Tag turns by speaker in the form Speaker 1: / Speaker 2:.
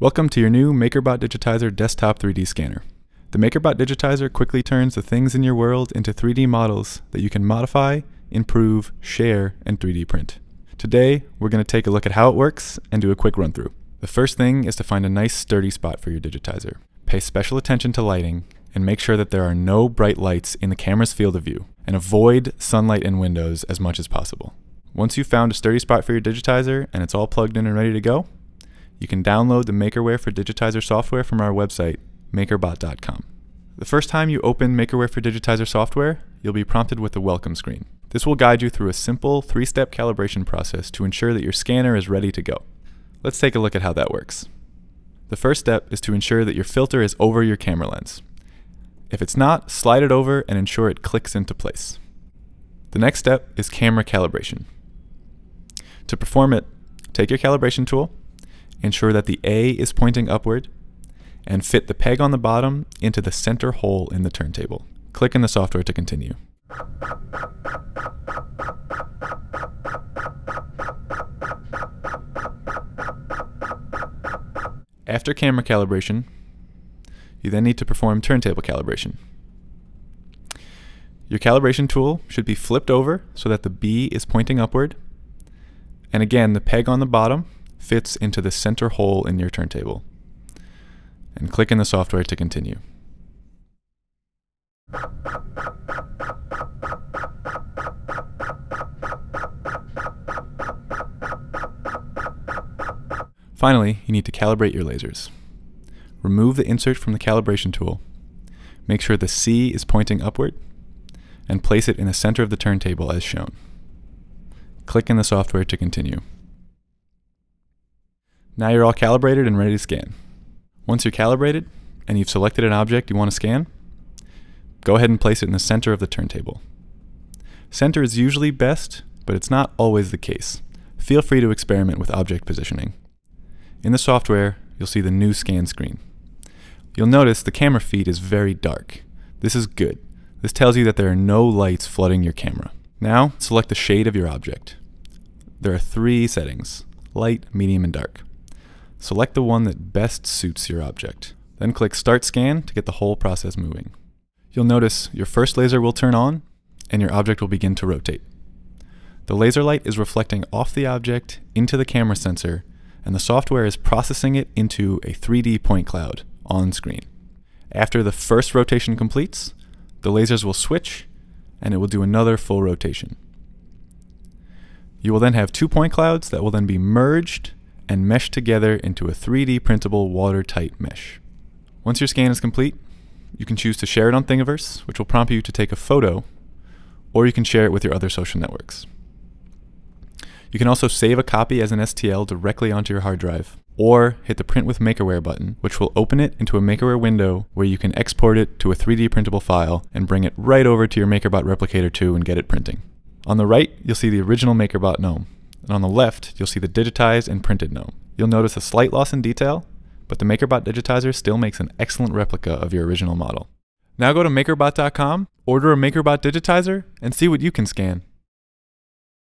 Speaker 1: Welcome to your new MakerBot Digitizer desktop 3D scanner. The MakerBot Digitizer quickly turns the things in your world into 3D models that you can modify, improve, share, and 3D print. Today, we're going to take a look at how it works and do a quick run through. The first thing is to find a nice sturdy spot for your Digitizer. Pay special attention to lighting and make sure that there are no bright lights in the camera's field of view, and avoid sunlight and windows as much as possible. Once you've found a sturdy spot for your Digitizer and it's all plugged in and ready to go, you can download the Makerware for Digitizer software from our website, MakerBotR.com. The first time you open Makerware for Digitizer software, you'll be prompted with the welcome screen. This will guide you through a simple 3-step calibration process to ensure that your scanner is ready to go. Let's take a look at how that works. The first step is to ensure that your filter is over your camera lens. If it's not, slide it over and ensure it clicks into place. The next step is camera calibration. To perform it, take your calibration tool, ensure that the A is pointing upward, and fit the peg on the bottom into the center hole in the turntable. Click in the software to continue. After camera calibration, you then need to perform turntable calibration. Your calibration tool should be flipped over so that the B is pointing upward, and again the peg on the bottom fits into the center hole in your turntable. And click in the software to continue. Finally, you need to calibrate your lasers. Remove the insert from the calibration tool. Make sure the C is pointing upward, and place it in the center of the turntable as shown. Click in the software to continue. Now you're all calibrated and ready to scan. Once you're calibrated and you've selected an object you want to scan, go ahead and place it in the center of the turntable. Center is usually best, but it's not always the case. Feel free to experiment with object positioning. In the software, you'll see the new scan screen. You'll notice the camera feed is very dark. This is good. This tells you that there are no lights flooding your camera. Now, select the shade of your object. There are 3 settings: light, medium, and dark. Select the one that best suits your object. Then click Start Scan to get the whole process moving. You'll notice your first laser will turn on and your object will begin to rotate. The laser light is reflecting off the object into the camera sensor, and the software is processing it into a 3D point cloud on screen. After the first rotation completes, the lasers will switch and it will do another full rotation. You will then have 2 point clouds that will then be merged and meshed together into a 3D printable watertight mesh. Once your scan is complete, you can choose to share it on Thingiverse, which will prompt you to take a photo, or you can share it with your other social networks. You can also save a copy as an STL directly onto your hard drive, or hit the Print with Makerware button, which will open it into a Makerware window where you can export it to a 3D printable file and bring it right over to your MakerBot Replicator 2 and get it printing. On the right, you'll see the original MakerBot gnome, and on the left, you'll see the digitized and printed gnome. You'll notice a slight loss in detail, but the MakerBot Digitizer still makes an excellent replica of your original model. Now go to MakerBot.com, order a MakerBot Digitizer, and see what you can scan.